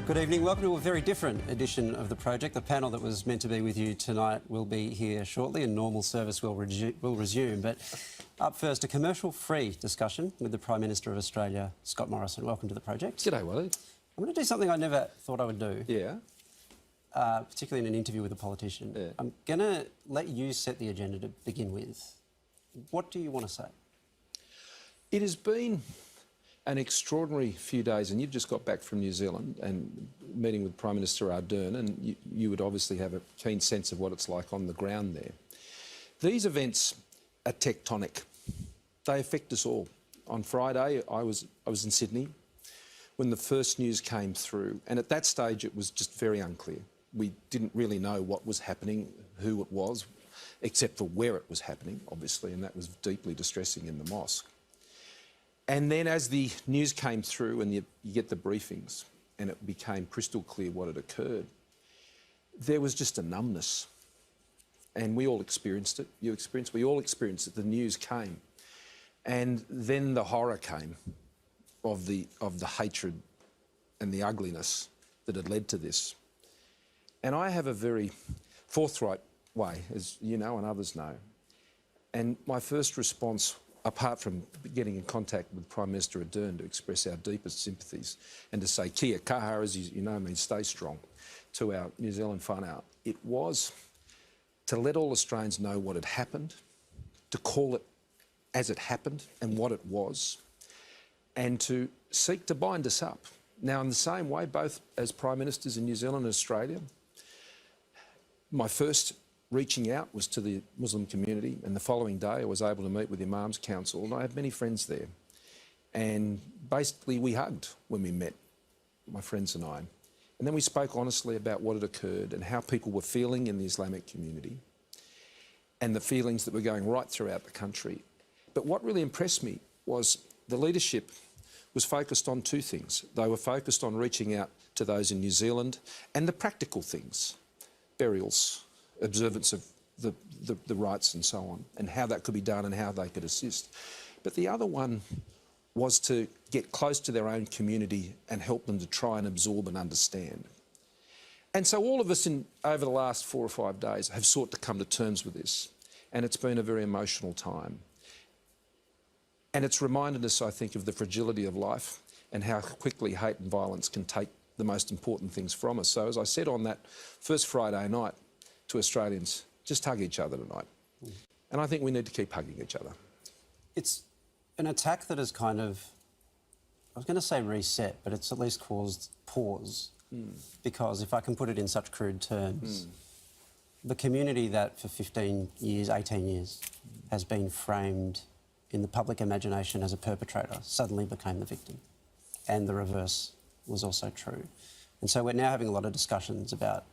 Good evening. Welcome to a very different edition of The Project. The panel that was meant to be with you tonight will be here shortly and normal service will resume. But up first, a commercial-free discussion with the Prime Minister of Australia, Scott Morrison. Welcome to The Project. G'day, Waleed. I'm going to do something I never thought I would do. Yeah. Particularly in an interview with a politician. Yeah. I'm going to let you set the agenda to begin with. What do you want to say? It has been an extraordinary few days, and you've just got back from New Zealand and meeting with Prime Minister Ardern, and you would obviously have a keen sense of what it's like on the ground there. These events are tectonic. They affect us all. On Friday, I was in Sydney when the first news came through, and at that stage it was just very unclear. We didn't really know what was happening, who it was, except for where it was happening, obviously, and that was deeply distressing in the mosque. And then as the news came through and you get the briefings and it became crystal clear what had occurred, there was just a numbness. And we all experienced it. We all experienced it. The news came. And then the horror came of the hatred and the ugliness that had led to this. And I have a very forthright way, as you know and others know. And my first response, apart from getting in contact with Prime Minister Ardern to express our deepest sympathies and to say kia kaha, as you know, means stay strong, to our New Zealand whānau, it was to let all Australians know what had happened, to call it as it happened and what it was, and to seek to bind us up. Now, in the same way, both as Prime Ministers in New Zealand and Australia, my first reaching out was to the Muslim community, and the following day I was able to meet with the Imams Council, and I have many friends there. And basically we hugged when we met, my friends and I. And then we spoke honestly about what had occurred and how people were feeling in the Islamic community and the feelings that were going right throughout the country. But what really impressed me was the leadership was focused on two things. They were focused on reaching out to those in New Zealand and the practical things, burials, observance of the rights and so on, and how that could be done and how they could assist. But the other one was to get close to their own community and help them to try and absorb and understand. And so all of us over the last 4 or 5 days have sought to come to terms with this, and it's been a very emotional time. And it's reminded us, I think, of the fragility of life and how quickly hate and violence can take the most important things from us. So as I said on that first Friday night to Australians, just hug each other tonight. And I think we need to keep hugging each other. It's an attack that has kind of, I was going to say reset, but it's at least caused pause. Because if I can put it in such crude terms, the community that for 15 years, 18 years, has been framed in the public imagination as a perpetrator suddenly became the victim. And the reverse was also true. And so we're now having a lot of discussions about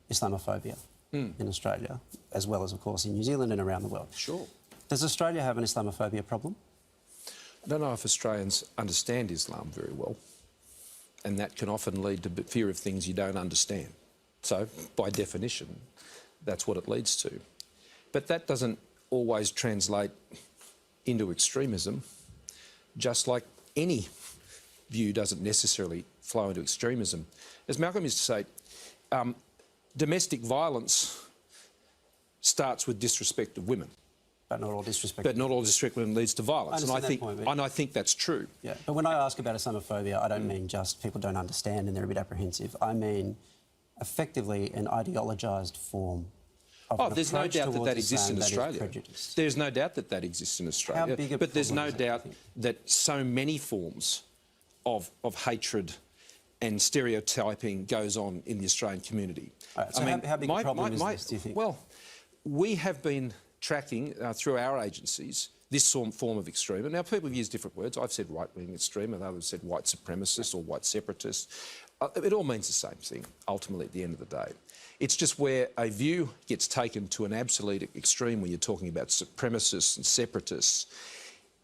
Islamophobia in Australia, as well as, of course, in New Zealand and around the world. Sure. Does Australia have an Islamophobia problem? I don't know if Australians understand Islam very well, and that can often lead to fear of things you don't understand. So, by definition, that's what it leads to. But that doesn't always translate into extremism, just like any view doesn't necessarily flow into extremism. As Malcolm used to say, domestic violence starts with disrespect of women. But not all disrespect. But not all disrespect of women leads to violence. And I think that's true. Yeah, but when I ask about Islamophobia, I don't mean just people don't understand and they're a bit apprehensive. I mean effectively an ideologised form of there's no doubt that exists in Australia. There's no doubt that that exists in Australia. How big a but there's no problem is doubt that so many forms of hatred and stereotyping goes on in the Australian community. Right, so how big a problem is this, do you think? Well, we have been tracking through our agencies this form of extremism. Now, people have used different words. I've said right-wing extreme, and others said white supremacist or white separatist. It all means the same thing, ultimately, at the end of the day. It's just where a view gets taken to an absolute extreme, where you're talking about supremacists and separatists.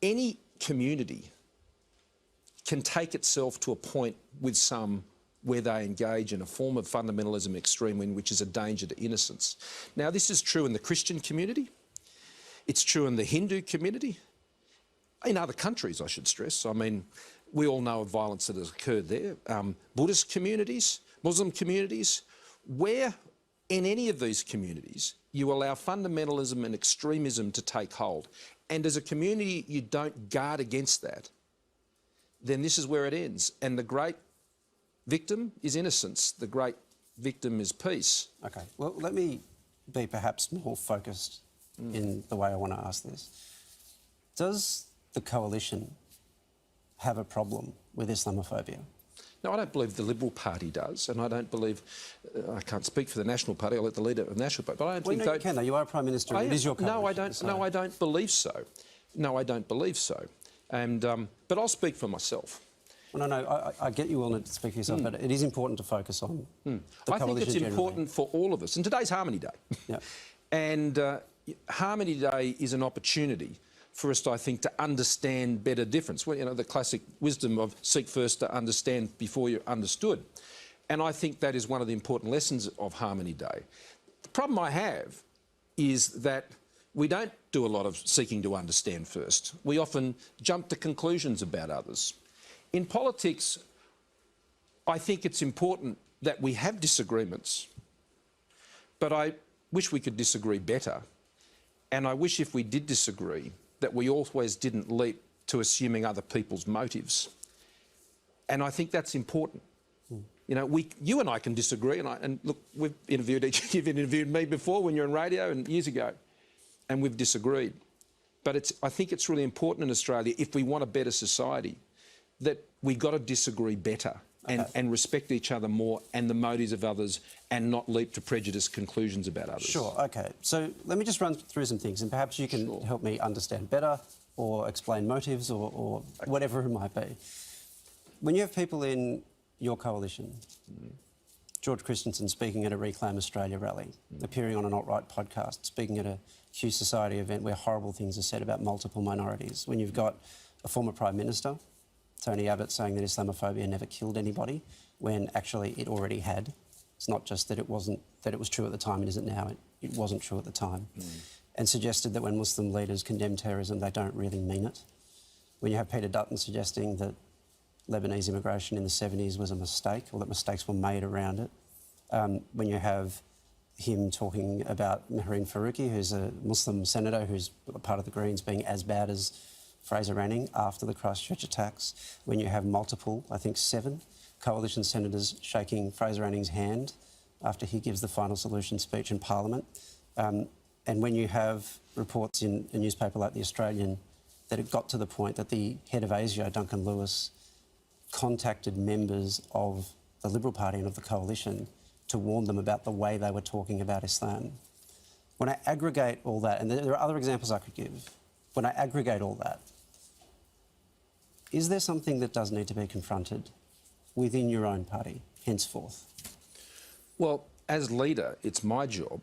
Any community can take itself to a point with some where they engage in a form of fundamentalism extreme, which is a danger to innocence. Now, this is true in the Christian community. It's true in the Hindu community. In other countries, I should stress. I mean, We all know of violence that has occurred there. Buddhist communities, Muslim communities, where in any of these communities you allow fundamentalism and extremism to take hold, and as a community you don't guard against that, then this is where it ends. And the great victim is innocence. The great victim is peace. Okay, well, let me be perhaps more focused in the way I want to ask this. Does the coalition have a problem with Islamophobia? No, I don't believe the Liberal Party does, and I don't believe... I can't speak for the National Party, I'll let the leader of the National Party, but I don't think... No, you can, though. You are Prime Minister, and it is your coalition. No, I don't, so. no, I don't believe so. No, I don't believe so. And, but I'll speak for myself. Well, no, I get you all need to speak for yourself, but it is important to focus on the I coalition think it's generally. important for all of us. And today's Harmony Day. Yeah. And Harmony Day is an opportunity for us, I think, to understand better difference. Well, you know, the classic wisdom of seek first to understand before you're understood. And I think that is one of the important lessons of Harmony Day. The problem I have is that we don't do a lot of seeking to understand first. We often jump to conclusions about others. In politics, I think it's important that we have disagreements, but I wish we could disagree better. And I wish if we did disagree, that we always didn't leap to assuming other people's motives. And I think that's important. You know, you and I can disagree, and look, we've interviewed you've interviewed me before when you're on radio and years ago, and we've disagreed. But I think it's really important in Australia, if we want a better society, that we've got to disagree better and respect each other more and the motives of others, and not leap to prejudiced conclusions about others. Sure, OK. So let me just run through some things, and perhaps you can help me understand better or explain motives or whatever it might be. When you have people in your coalition, George Christensen speaking at a Reclaim Australia rally, appearing on an alt-right podcast, speaking at a Q Society event where horrible things are said about multiple minorities, when you've got a former Prime Minister, Tony Abbott, saying that Islamophobia never killed anybody, when actually it already had. It's not just that it was true at the time, it isn't now, it wasn't true at the time. And suggested that when Muslim leaders condemn terrorism, they don't really mean it. When you have Peter Dutton suggesting that Lebanese immigration in the 70s was a mistake, or that mistakes were made around it. When you have him talking about Mehreen Faruqi, who's a Muslim senator who's part of the Greens, being as bad as Fraser Anning after the Christchurch attacks. When you have multiple, I think 7, coalition senators shaking Fraser Anning's hand after he gives the final solution speech in Parliament. And when you have reports in a newspaper like The Australian that it got to the point that the head of ASIO, Duncan Lewis, contacted members of the Liberal Party and of the coalition to warn them about the way they were talking about Islam. When I aggregate all that, and there are other examples I could give, when I aggregate all that, is there something that does need to be confronted within your own party henceforth? Well, as leader, it's my job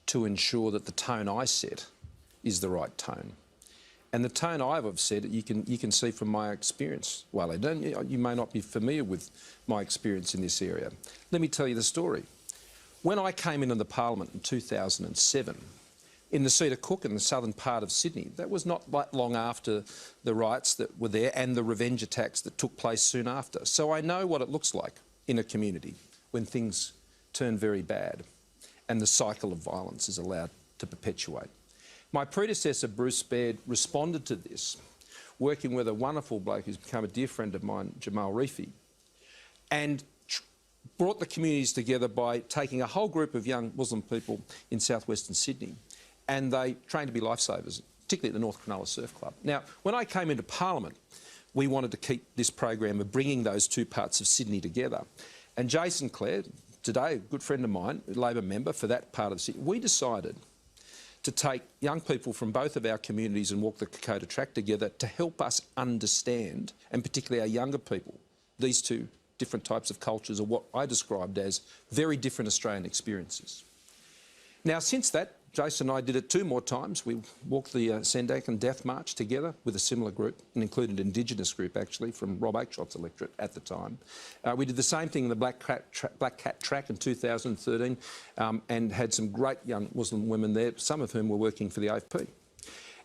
to ensure that the tone I set is the right tone. And the tone I've said, you can see from my experience, Waleed, and you may not be familiar with my experience in this area. Let me tell you the story. When I came into the Parliament in 2007, in the seat of Cook in the southern part of Sydney, that was not that long after the riots that were there and the revenge attacks that took place soon after. So I know what it looks like in a community when things turn very bad and the cycle of violence is allowed to perpetuate. My predecessor, Bruce Baird, responded to this, working with a wonderful bloke who's become a dear friend of mine, Jamal Reefi, and brought the communities together by taking a whole group of young Muslim people in southwestern Sydney, and they trained to be lifesavers, particularly at the North Cronulla Surf Club. Now, when I came into Parliament, we wanted to keep this program of bringing those two parts of Sydney together. And Jason Clare, today a good friend of mine, a Labor member for that part of the city, we decided to take young people from both of our communities and walk the Kokoda track together to help us understand, and particularly our younger people, these two different types of cultures, or what I described as very different Australian experiences. Now, since that, Jason and I did it 2 more times. We walked the Sandakan Death March together with a similar group, an included Indigenous group actually from Rob Oakeshott's electorate at the time. We did the same thing in the Black Cat Track in 2013 and had some great young Muslim women there, some of whom were working for the AFP.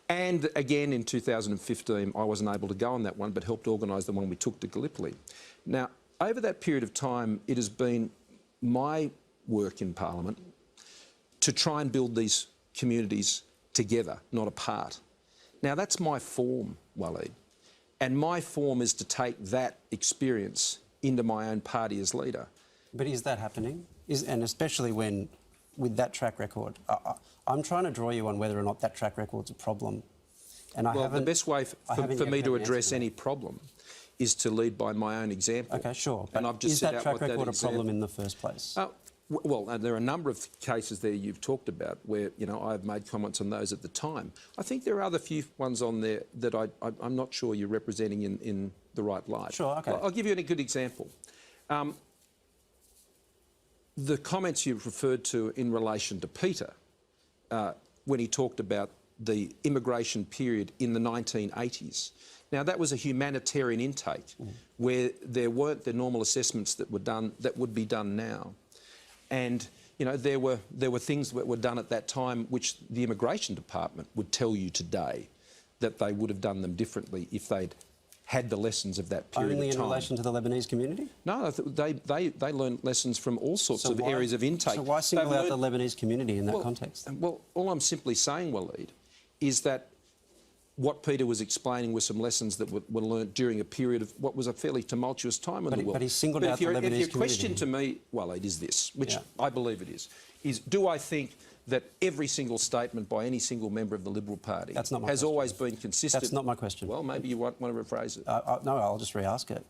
And again in 2015, I wasn't able to go on that one, but helped organise the one we took to Gallipoli. Now, over that period of time, it has been my work in Parliament to try and build these communities together, not apart. Now, that's my form, Waleed. And my form is to take that experience into my own party as leader. But is that happening? And especially when, with that track record, I'm trying to draw you on whether or not that track record's a problem. And well, the best way for me to address any problem is to lead by my own example. Okay, sure. But and I've just is that track record a problem in the first place? Well, there are a number of cases there you've talked about where, you know, I've made comments on those at the time. I think there are other few ones on there that I'm not sure you're representing in the right light. Sure, okay. I'll give you a good example. The comments you've referred to in relation to Peter, when he talked about the immigration period in the 1980s. Now, that was a humanitarian intake where there weren't the normal assessments that were done, that would be done now. And, you know, there were things that were done at that time which the Immigration Department would tell you today that they would have done them differently if they'd had the lessons of that period Only of time. in relation to the Lebanese community? No, they learned lessons from all sorts of areas of intake. So why single out the Lebanese community in that context? Well, all I'm simply saying, Waleed, is that what Peter was explaining were some lessons that were learnt during a period of what was a fairly tumultuous time in the world. But he singled out the Lebanese community. If your question to me, Waleed, is this, which I believe it is do I think that every single statement by any single member of the Liberal Party has always been consistent? That's not my question. Well, maybe you want to rephrase it. No, I'll just re-ask it.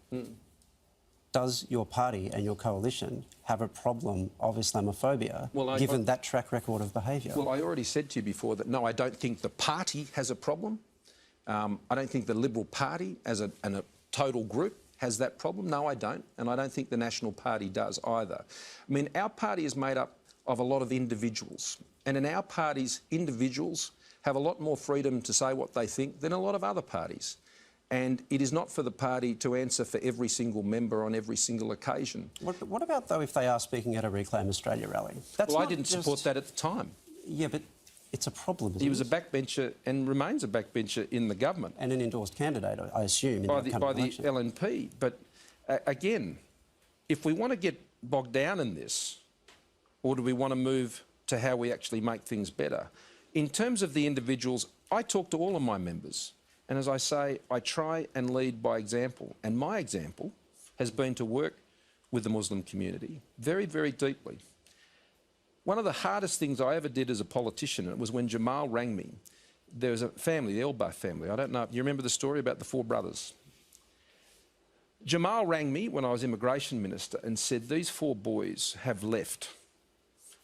Does your party and your coalition have a problem of Islamophobia, given that track record of behaviour? Well, I already said to you before that, no, I don't think the party has a problem. I don't think the Liberal Party as a total group has that problem. No, I don't. And I don't think the National Party does either. I mean, our party is made up of a lot of individuals. And in our parties, individuals have a lot more freedom to say what they think than a lot of other parties. And it is not for the party to answer for every single member on every single occasion. What about, though, if they are speaking at a Reclaim Australia rally? Well, I didn't support that at the time. Yeah, but it's a problem, isn't it? He was a backbencher and remains a backbencher in the government. And an endorsed candidate, I assume, in by the LNP. But again, if we want to get bogged down in this, or do we want to move to how we actually make things better? In terms of the individuals, I talk to all of my members. And as I say, I try and lead by example. And my example has been to work with the Muslim community very, very deeply. One of the hardest things I ever did as a politician, it was when Jamal rang me. There was a family, the Elba family. I don't know, you remember the story about the 4 brothers? Jamal rang me when I was Immigration Minister and said, these 4 boys have left.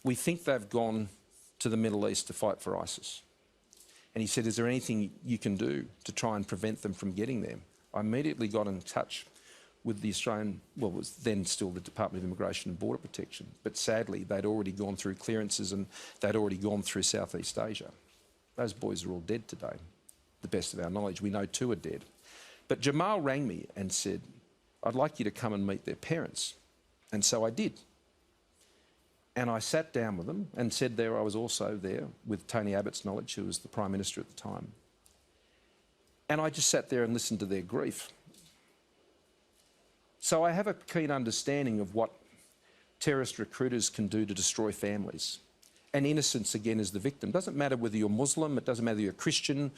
We think they've gone to the Middle East to fight for ISIS. And he said, is there anything you can do to try and prevent them from getting there? I immediately got in touch with the Australian, well, it was then still the Department of Immigration and Border Protection, but sadly they'd already gone through clearances and they'd already gone through Southeast Asia. Those boys are all dead today, the best of our knowledge. We know 2 are dead. But Jamal rang me and said, I'd like you to come and meet their parents. And so I did. And I sat down with them and said there I was also there with Tony Abbott's knowledge, who was the Prime Minister at the time. And I just sat there and listened to their grief. So I have a keen understanding of what terrorist recruiters can do to destroy families. And innocence, again, is the victim. It doesn't matter whether you're Muslim, it doesn't matter whether you're Christian.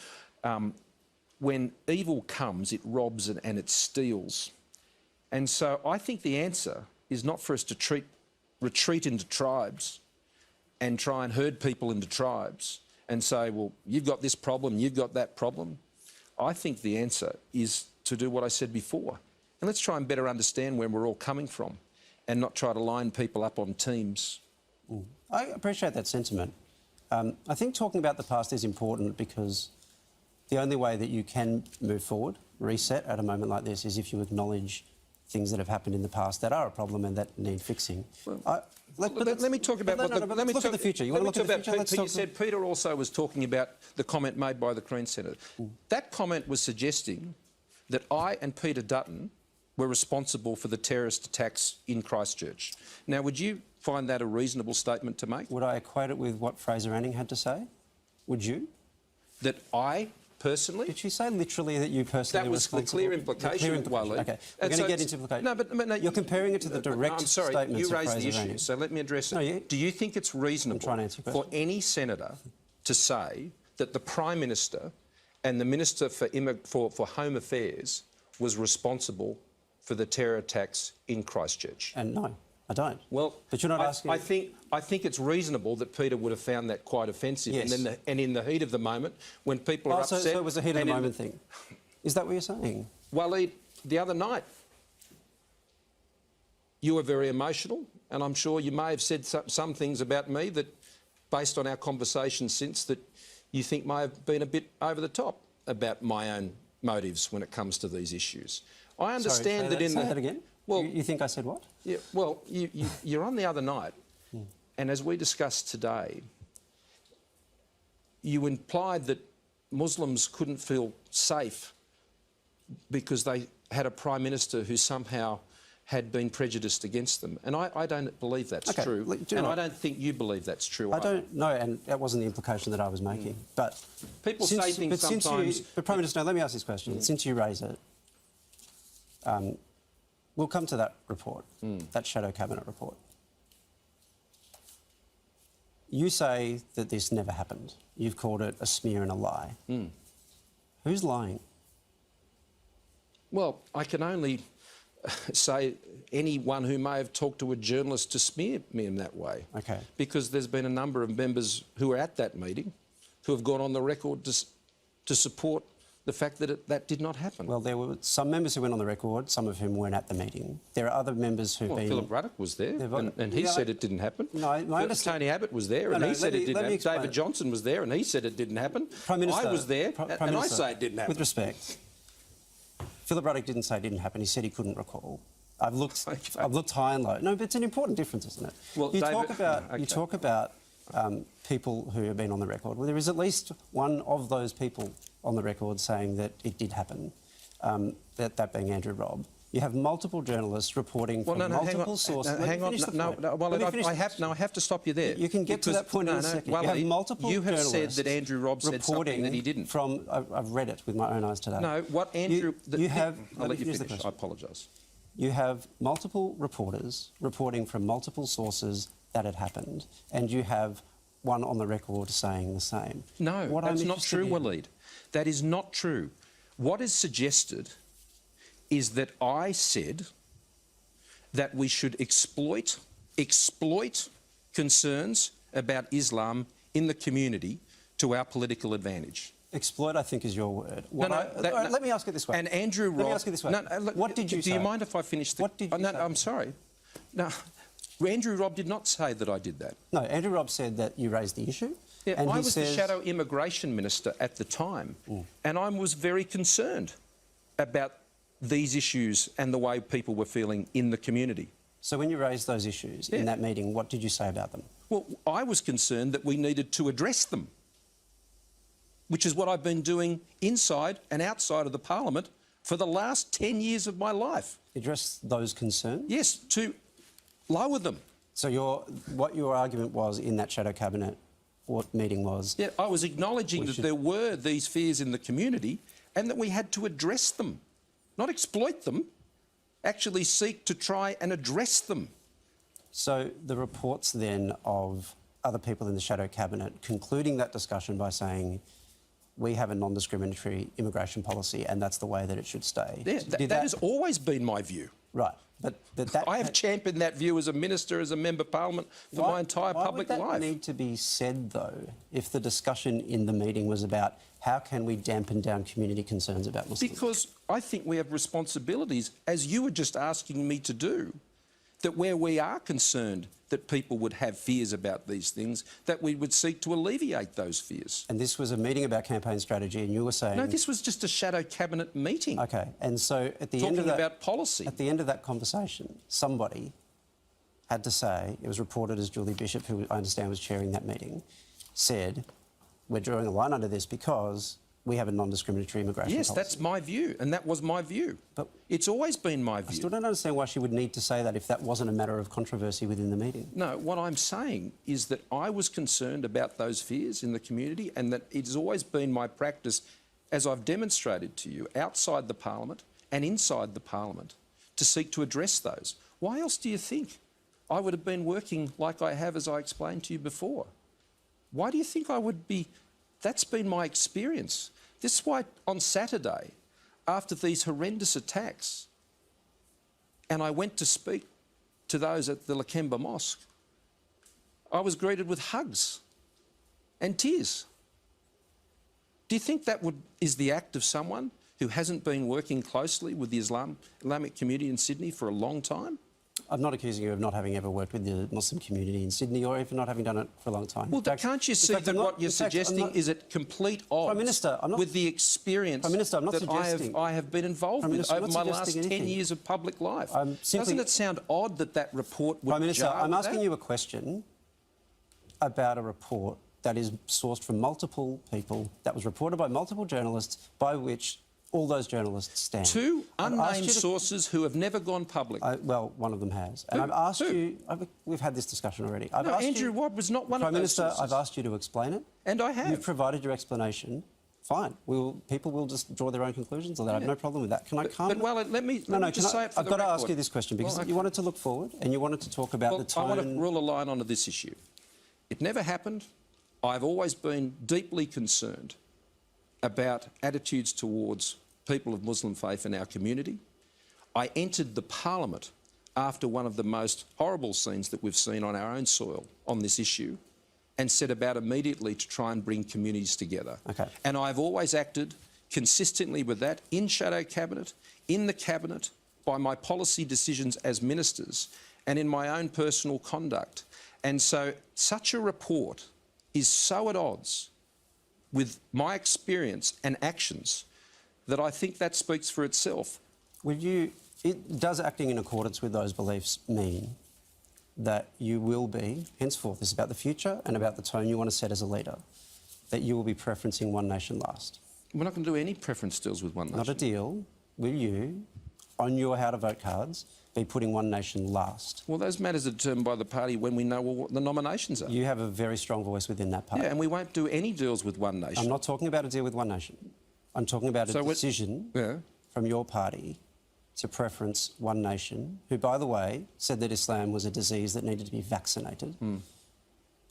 When evil comes, it robs and it steals. And so I think the answer is not for us to retreat into tribes and try and herd people into tribes and say, well, you've got this problem, you've got that problem. I think the answer is to do what I said before. And let's try and better understand where we're all coming from and not try to line people up on teams. I appreciate that sentiment. I think talking about the past is important because the only way that you can move forward, reset at a moment like this, is if you acknowledge things that have happened in the past that are a problem and that need fixing. Well, let me talk about... Let's look at the future. You want to look at the future? You said Peter also was talking about the comment made by the Queen's Senator. That comment was suggesting that I and Peter Dutton were responsible for the terrorist attacks in Christchurch. Now, would you find that a reasonable statement to make? Would I equate it with what Fraser Anning had to say? Would you? that I personally... Did she say literally that you personally That was the clear implication, Waleed. Okay, we're going to get into implication. No, but no, you're comparing it to the direct I'm sorry, statements you of raised the Fraser issue, Anning. so let me address it. No, Do you think it's reasonable trying to answer your for question. any senator to say that the Prime Minister and the Minister for Home Affairs was responsible for the terror attacks in Christchurch? And no, I don't. Well, but you're not asking. I think it's reasonable that Peter would have found that quite offensive. Yes. And in the heat of the moment, when people are upset... So it was a heat of the moment thing. Is that what you're saying? Waleed, the other night, you were very emotional, and I'm sure you may have said some things about me that, based on our conversation since, that you think may have been a bit over the top about my own motives when it comes to these issues. I understand Sorry, that say that again? Well, you think I said what? Yeah, well, you're on the other night, and as we discussed today, you implied that Muslims couldn't feel safe because they had a Prime Minister who somehow had been prejudiced against them. And I don't believe that's true. And I don't think you believe that's true either. I don't know, and that wasn't the implication that I was making. But people say things sometimes... But Prime Minister, let me ask this question. Since you raise it, we'll come to that report, that Shadow Cabinet report. You say that this never happened. You've called it a smear and a lie. Who's lying? Well, I can only say anyone who may have talked to a journalist to smear me in that way. Okay. Because there's been a number of members who were at that meeting who have gone on the record to support the fact that that did not happen. Well, there were some members who went on the record, some of whom weren't at the meeting. There are other members who've been... Philip Ruddock was there, and he said it didn't happen. Tony Abbott was there, and he said it didn't happen. David Johnson was there, and he said it didn't happen. Prime Minister, I was there, and I say it didn't happen. With respect, Philip Ruddock didn't say it didn't happen. He said he couldn't recall. I've looked high and low. No, but it's an important difference, isn't it? Well, you talk about people who have been on the record. Well, there is at least one of those people on the record saying that it did happen, that being Andrew Robb. You have multiple journalists reporting from multiple sources. Hang on. I have to stop you there. You can get to that point in a second. Well, you have multiple you have journalists said that Andrew Robb said something that he didn't. I've read it with my own eyes today. No, what Andrew... I'll let you finish. I apologise. You have multiple reporters reporting from multiple sources that it happened, and you have one on the record saying the same. No, that's not true, Waleed. That is not true. What is suggested is that I said that we should exploit concerns about Islam in the community to our political advantage. Exploit, I think, is your word. Let me ask it this way. And Andrew Robb... Let me ask it this way. What did you say? Do you mind if I finish the... What did you say? I'm sorry. No, Andrew Robb did not say that I did that. No, Andrew Robb said that you raised the issue. Yeah, and I was the Shadow Immigration Minister at the time, and I was very concerned about these issues and the way people were feeling in the community. So when you raised those issues in that meeting, what did you say about them? Well, I was concerned that we needed to address them, which is what I've been doing inside and outside of the Parliament for the last 10 years of my life. Address those concerns? Yes, to lower them. So what your argument was in that Shadow Cabinet meeting was... Yeah, I was acknowledging that there were these fears in the community and that we had to address them. Not exploit them, actually seek to try and address them. So the reports then of other people in the Shadow Cabinet concluding that discussion by saying, we have a non-discriminatory immigration policy and that's the way that it should stay. Yeah, that has always been my view. Right. But that I have championed that view as a minister, as a member of Parliament for my entire public life. Why would that need to be said, though, if the discussion in the meeting was about how can we dampen down community concerns about Muslims? Because I think we have responsibilities, as you were just asking me to do, that where we are concerned that people would have fears about these things, that we would seek to alleviate those fears. And this was a meeting about campaign strategy, and you were saying... No, this was just a Shadow Cabinet meeting. OK, and so at the end of that... Talking about policy. At the end of that conversation, somebody had to say, it was reported as Julie Bishop, who I understand was chairing that meeting, said, we're drawing a line under this because we have a non-discriminatory immigration Yes, policy. that's my view, and that was my view. But it's always been my I view. still don't understand why she would need to say that if that wasn't a matter of controversy within the meeting. No, what I'm saying is that I was concerned about those fears in the community, and that it's always been my practice, as I've demonstrated to you, outside the parliament and inside the parliament, to seek to address those. Why else do you think I would have been working like I have, as I explained to you before? Why do you think I would be? That's been my experience. This is why on Saturday, after these horrendous attacks, and I went to speak to those at the Lakemba Mosque, I was greeted with hugs and tears. Do you think that is the act of someone who hasn't been working closely with the Islamic community in Sydney for a long time? I'm not accusing you of not having ever worked with the Muslim community in Sydney or even not having done it for a long time. Well, can't you see that what you're suggesting is at complete odds Prime Minister, I'm not, with the experience Prime Minister, I'm not that suggesting, I have been involved Prime with Minister, over I'm my not last suggesting 10 anything. years of public life? Simply, doesn't it sound odd that that report would Prime Minister, jar I'm with asking that? you a question about a report that is sourced from multiple people, that was reported by multiple journalists, by which all those journalists stand. Two I've asked unnamed you to- sources who have never gone public. well, one of them has. And I've asked you... we've had this discussion already. I've No, asked Andrew you, Watt was not one Prime of those Minister, sources. I've asked you to explain it. And I have. You've provided your explanation. Fine. People will just draw their own conclusions on that. I have no problem with that. Can I calm But well, let me No, just say it for I've the got to record. ask you this question because Well, okay. you wanted to look forward and you wanted to talk about the tone... I want to rule a line onto this issue. It never happened. I've always been deeply concerned about attitudes towards people of Muslim faith in our community. I entered the parliament after one of the most horrible scenes that we've seen on our own soil on this issue and set about immediately to try and bring communities together. Okay. And I've always acted consistently with that in shadow cabinet, in the cabinet, by my policy decisions as ministers and in my own personal conduct. And so such a report is so at odds with my experience and actions that I think that speaks for itself. Does acting in accordance with those beliefs mean that you will be, henceforth, this is about the future and about the tone you want to set as a leader, that you will be preferencing one nation last? We're not going to do any preference deals with one nation. Not a deal. Will you, on your how to vote cards, be putting one nation last? Well, those matters are determined by the party when we know what the nominations are. You have a very strong voice within that party. Yeah, and we won't do any deals with one nation. I'm not talking about a deal with one nation. I'm talking about a decision from your party to preference one nation, who, by the way, said that Islam was a disease that needed to be vaccinated.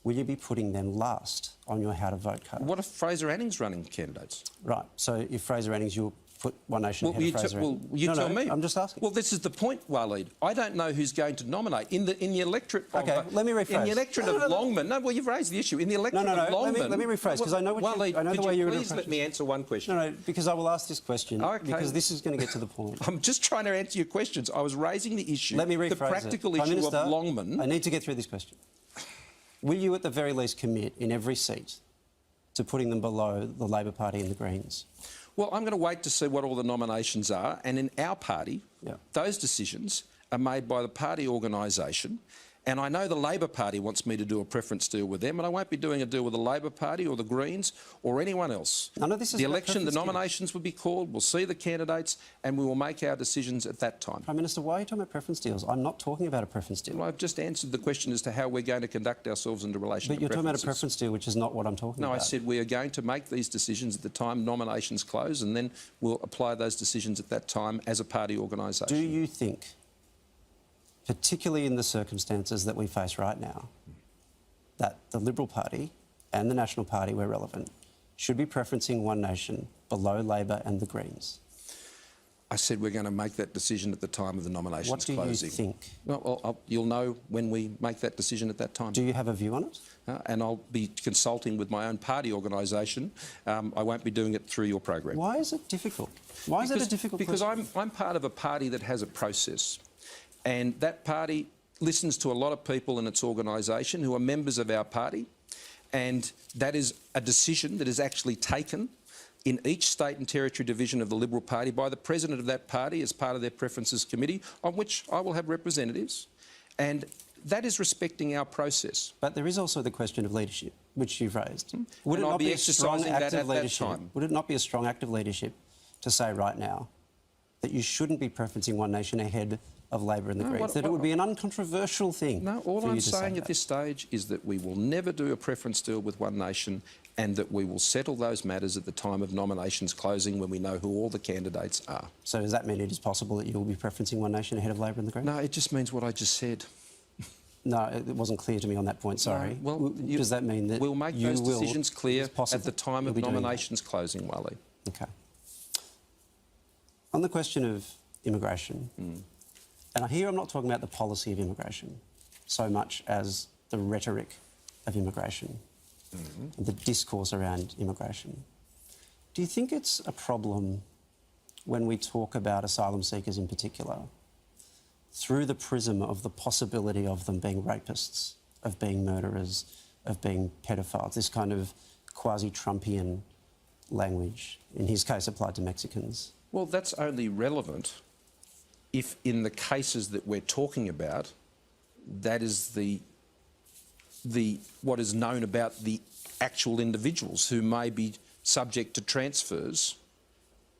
Will you be putting them last on your how to vote card? What if Fraser Anning's running candidates? Right, so if Fraser Anning's, you'll put one nation ahead of Fraser Anning. Well, you tell me. I'm just asking. Well, this is the point, Waleed. I don't know who's going to nominate. In the electorate of... OK, let me rephrase. In the electorate of Longman... No, well, you've raised the issue. In the electorate of Longman... Let me rephrase, because I know what Waleed, I know the way you're... please let me answer one question? No, because I will ask this question, because this is going to get to the point. I'm just trying to answer your questions. I was raising the issue... Let me rephrase the practical Prime issue Minister, of Longman... I need to get through this question. Will you, at the very least, commit in every seat to putting them below the Labor Party and the Greens? Well, I'm going to wait to see what all the nominations are, and in our party, those decisions are made by the party organisation, and I know the Labor Party wants me to do a preference deal with them, and I won't be doing a deal with the Labor Party or the Greens or anyone else. None of this is the about election, the preference nominations will be called, we'll see the candidates, and we will make our decisions at that time. Prime Minister, why are you talking about preference deals? I'm not talking about a preference deal. Well, I've just answered the question as to how we're going to conduct ourselves in relation to But you're talking about a preferences. preference deal, which is not what I'm talking about. No, I said we are going to make these decisions at the time nominations close, and then we'll apply those decisions at that time as a party organisation. Do you think, particularly in the circumstances that we face right now, that the Liberal Party and the National Party, where relevant, should be preferencing one nation below Labor and the Greens? I said we're going to make that decision at the time of the nominations What do closing. you think? Well, you'll know when we make that decision at that time. Do you have a view on it? And I'll be consulting with my own party organisation. I won't be doing it through your program. Why is it difficult? Why is it a difficult Because question? I'm part of a party that has a process. And that party listens to a lot of people in its organisation who are members of our party. And that is a decision that is actually taken in each state and territory division of the Liberal Party by the president of that party as part of their preferences committee, on which I will have representatives. And that is respecting our process. But there is also the question of leadership. which you've raised, would And it I'll not be be a strong exercising act that of at that leadership? time. Would it not be a strong act of leadership to say right now that you shouldn't be preferencing One Nation ahead of Labor and the Greens? That it would be an uncontroversial thing. No, all for you I'm to say saying at that? this stage is that we will never do a preference deal with One Nation, and that we will settle those matters at the time of nominations closing when we know who all the candidates are. So does that mean it is possible that you will be preferencing One Nation ahead of Labor and the Greens? No, it just means what I just said. No, it wasn't clear to me on that point, sorry. No, well, does that mean that we'll make those decisions clear at the time of nominations closing, Waleed? Okay. On the question of immigration, and here I'm not talking about the policy of immigration so much as the rhetoric of immigration, the discourse around immigration. Do you think it's a problem when we talk about asylum seekers in particular through the prism of the possibility of them being rapists, of being murderers, of being pedophiles, this kind of quasi-Trumpian language, in his case applied to Mexicans? Well, that's only relevant if in the cases that we're talking about, that is what is known about the actual individuals who may be subject to transfers.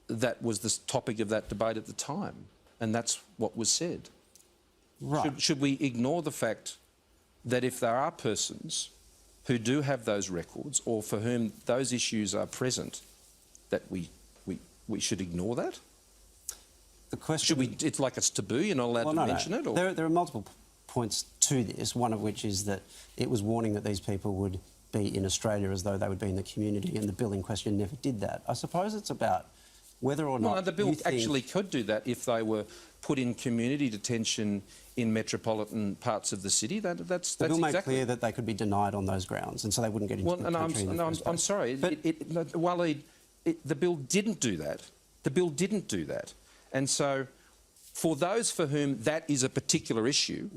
That was the topic of that debate at the time, and that's what was said. Right. Should we ignore the fact that if there are persons who do have those records or for whom those issues are present, that we should ignore that? The question... Should we? It's like it's taboo. You're not allowed to mention it. Or? There are multiple points to this. One of which is that it was warning that these people would be in Australia as though they would be in the community, and the bill in question never did that. I suppose it's about whether or not... No, the bill actually could do that if they were put in community detention in metropolitan parts of the city. That's the bill exactly... made clear that they could be denied on those grounds, and so they wouldn't get into the country in the first place. I'm sorry, But Waleed, the bill didn't do that. The bill didn't do that. And so for those for whom that is a particular issue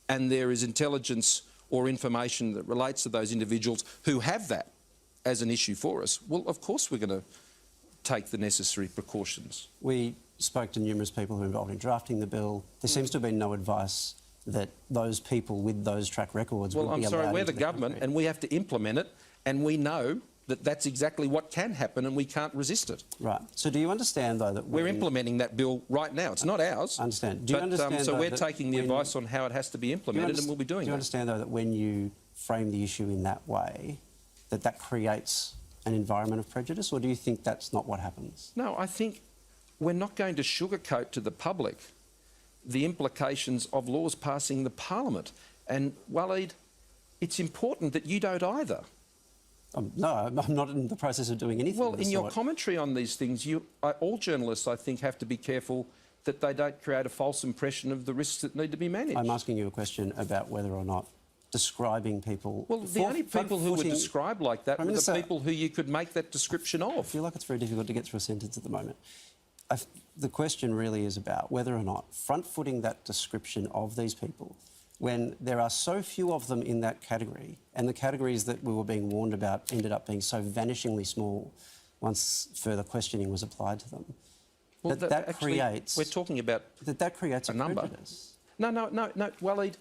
and there is intelligence or information that relates to those individuals who have that as an issue for us, well, of course we're going to take the necessary precautions. we spoke to numerous people who were involved in drafting the bill. There seems to have been no advice that those people with those track records would be allowed Well, I'm sorry, we're into the government country. and we have to implement it, and we know that that's exactly what can happen and we can't resist it. Right. So do you understand, though, that We're implementing that bill right now. It's not ours. I understand. Do you understand, so though, we're that taking the advice on how it has to be implemented, and we'll be doing Do you that. understand, though, that when you frame the issue in that way, that creates an environment of prejudice, or do you think that's not what happens? No, I think we're not going to sugarcoat to the public the implications of laws passing the Parliament. And, Waleed, it's important that you don't either. No, I'm not in the process of doing anything. Well, of the in your sort. commentary on these things, all journalists, I think, have to be careful that they don't create a false impression of the risks that need to be managed. I'm asking you a question about whether or not describing people... Well, the only people who were described like that were the people who you could make that description I of. feel like it's very difficult to get through a sentence at the moment. The question really is about whether or not front-footing that description of these people, when there are so few of them in that category, and the categories that we were being warned about ended up being so vanishingly small once further questioning was applied to them, Well, actually, creates... We're talking about that creates a number. prejudice. No, Waleed,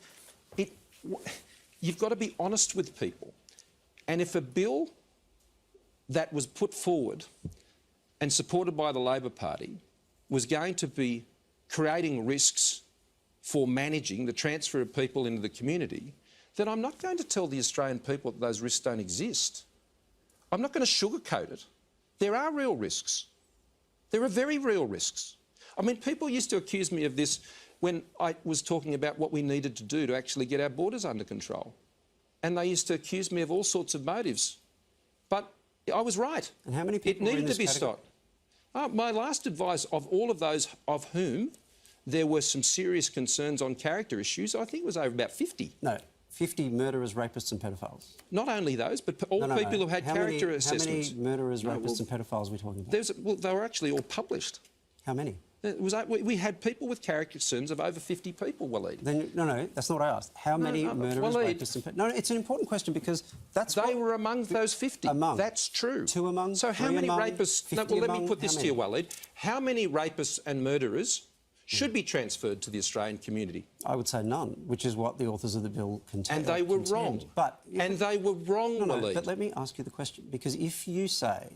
you've got to be honest with people. And if a bill that was put forward and supported by the Labor Party was going to be creating risks for managing the transfer of people into the community, then I'm not going to tell the Australian people that those risks don't exist. I'm not going to sugarcoat it. There are real risks. There are very real risks. I mean, people used to accuse me of this when I was talking about what we needed to do to actually get our borders under control. And they used to accuse me of all sorts of motives. But I was right. And how many people It were in needed this to be category? stopped. My last advice of all of those of whom there were some serious concerns on character issues, I think it was over about 50. No, 50 murderers, rapists and pedophiles. Not only those, but all people who had character assessments. How many murderers, rapists and pedophiles are we talking about? They were actually all published. How many? We had people with character concerns of over 50 people, Waleed. Then, no, that's not what I asked. How many murderers, Waleed, rapists and pedophiles? No, it's an important question because that's They were among those 50. Among? That's true. 2 among? So how 3 many among, rapists... No, 50 well, let among? me put this How to you, many? Waleed. How many rapists and murderers should be transferred to the Australian community. I would say none, which is what the authors of the bill contend. And they were wrong. And they were wrong, Waleed. But let me ask you the question, because if you say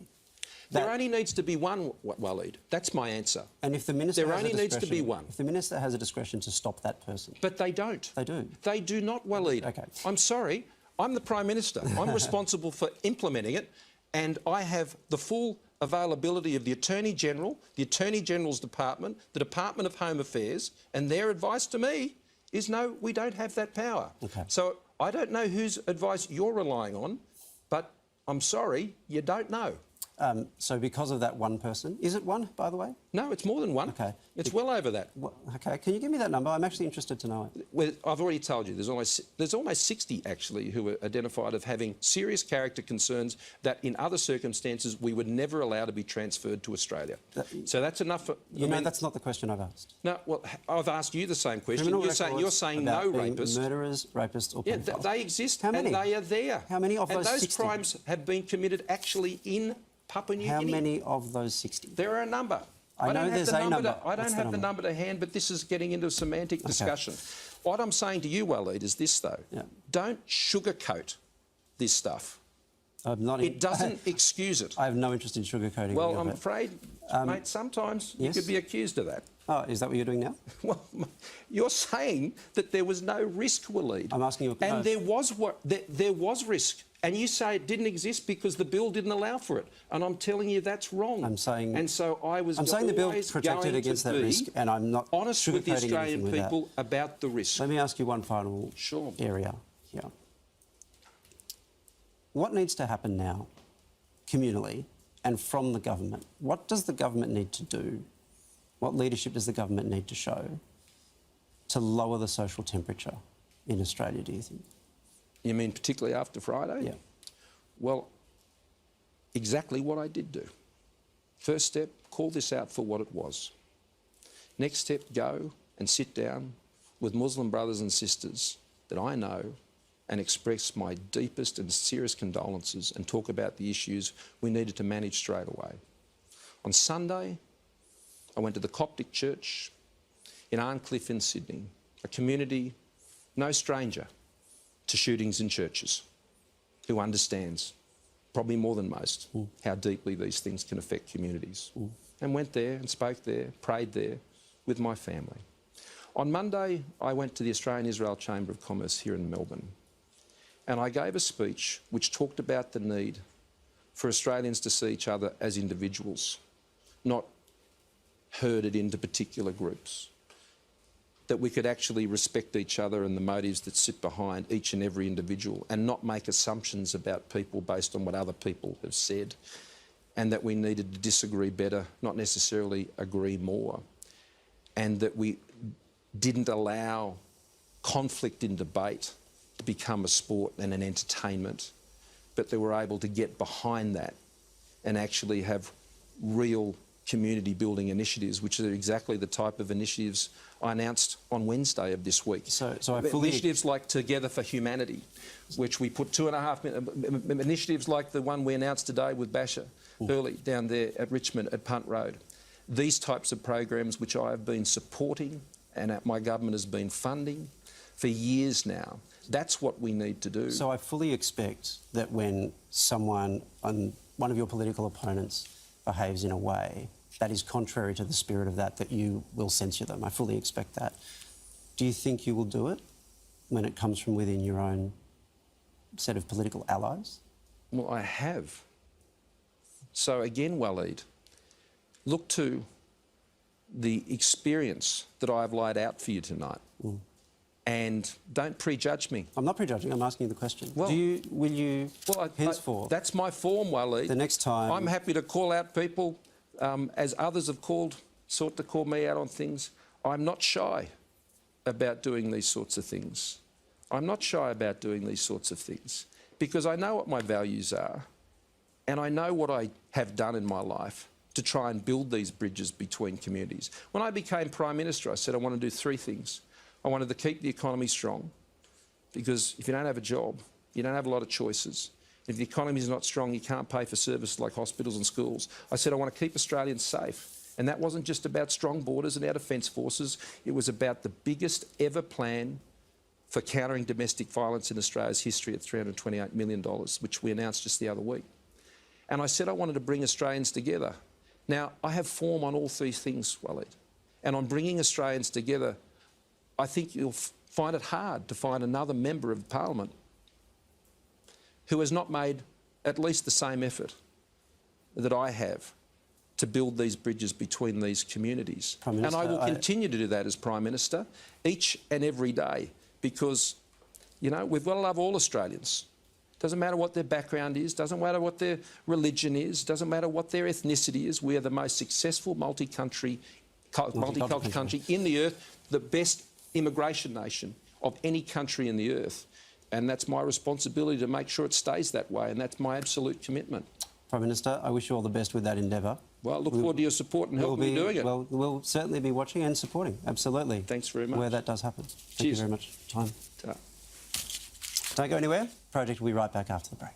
there only needs to be one, Waleed. That's my answer. And if the minister there only needs to be one. If the minister has a discretion to stop that person. But they don't. They do. They do not, Waleed. Okay. I'm sorry. I'm the Prime Minister. I'm responsible for implementing it, and I have the full availability of the Attorney General, the Attorney General's Department, the Department of Home Affairs, and their advice to me is no, we don't have that power. Okay. So I don't know whose advice you're relying on, but I'm sorry, you don't know. So because of that one person, is it one, by the way? No, it's more than one. Okay. It's well over that. Okay, can you give me that number? I'm actually interested to know it. Well, I've already told you, there's almost 60 actually who were identified of having serious character concerns that in other circumstances we would never allow to be transferred to Australia. So that's enough for... that's not the question I've asked. No, well, I've asked you the same question. You're saying no rapists. Murderers, rapists or pedophiles. Yeah, they exist. How many? And they are there. How many of those 60? And those crimes have been committed actually in Papua New Guinea. How many of those 60? There are a number. I know there's a number. I don't have the number to hand, but this is getting into a semantic discussion. What I'm saying to you, Waleed, is this, though. Yeah. Don't sugarcoat this stuff. It doesn't excuse it. I have no interest in sugarcoating. Well, I'm afraid, mate, sometimes you could be accused of that. Oh, is that what you're doing now? Well, you're saying that there was no risk, Waleed. I'm asking you a question. And there was risk. And you say it didn't exist because the bill didn't allow for it. And I'm telling you that's wrong. I'm saying... And so I'm saying the bill protected against that risk, and I'm not honest with the Australian people about the risk. Let me ask you one final area here. What needs to happen now, communally, and from the government? What does the government need to do? What leadership does the government need to show to lower the social temperature in Australia, do you think? You mean particularly after Friday? Yeah. Well, exactly what I did do. First step, call this out for what it was. Next step, go and sit down with Muslim brothers and sisters that I know and express my deepest and sincerest condolences and talk about the issues we needed to manage straight away. On Sunday, I went to the Coptic church in Arncliffe in Sydney, a community no stranger to shootings in churches, who understands, probably more than most, how deeply these things can affect communities. And went there and spoke there, prayed there with my family. On Monday, I went to the Australian-Israel Chamber of Commerce here in Melbourne, and I gave a speech which talked about the need for Australians to see each other as individuals, not herded into particular groups. That we could actually respect each other and the motives that sit behind each and every individual and not make assumptions about people based on what other people have said, and that we needed to disagree better, not necessarily agree more, and that we didn't allow conflict in debate to become a sport and an entertainment, but that we're able to get behind that and actually have real community building initiatives, which are exactly the type of initiatives I announced on Wednesday of this week. So I fully... Initiatives like Together for Humanity, which we put 2.5 million... Initiatives like the one we announced today with Basher Hurley down there at Richmond at Punt Road. These types of programs which I have been supporting and my government has been funding for years now. That's what we need to do. So I fully expect that when someone, one of your political opponents, behaves in a way that is contrary to the spirit of that you will censure them. I fully expect that. Do you think you will do it when it comes from within your own set of political allies? Well, I have. So again, Waleed, look to the experience that I've laid out for you tonight. And don't prejudge me. I'm not prejudging, I'm asking you the question. Well, will you henceforth... That's my form, Waleed. The next time... I'm happy to call out people, as others have sought to call me out on things. I'm not shy about doing these sorts of things. I'm not shy about doing these sorts of things because I know what my values are and I know what I have done in my life to try and build these bridges between communities. When I became Prime Minister, I said I want to do 3 things. I wanted to keep the economy strong because if you don't have a job, you don't have a lot of choices. If the economy is not strong, you can't pay for services like hospitals and schools. I said I want to keep Australians safe And that wasn't just about strong borders and our defence forces. It was about the biggest ever plan for countering domestic violence in Australia's history at $328 million, which we announced just the other week. And I said I wanted to bring Australians together. Now, I have form on all these things, Waleed. And on bringing Australians together, I think you'll find it hard to find another member of Parliament who has not made at least the same effort that I have to build these bridges between these communities. Prime Minister, and I will continue to do that as Prime Minister each and every day because, you know, we've got to love all Australians. Doesn't matter what their background is, doesn't matter what their religion is, doesn't matter what their ethnicity is. We are the most successful multicultural country in the earth, the best immigration nation of any country in the earth. And that's my responsibility to make sure it stays that way, and that's my absolute commitment. Prime Minister, I wish you all the best with that endeavour. Well, I look forward to your support and helping me doing it. Well, we'll certainly be watching and supporting, absolutely. Thanks very much. Where that does happen. Thank you very much for your time. Ta. Don't go anywhere. Project will be right back after the break.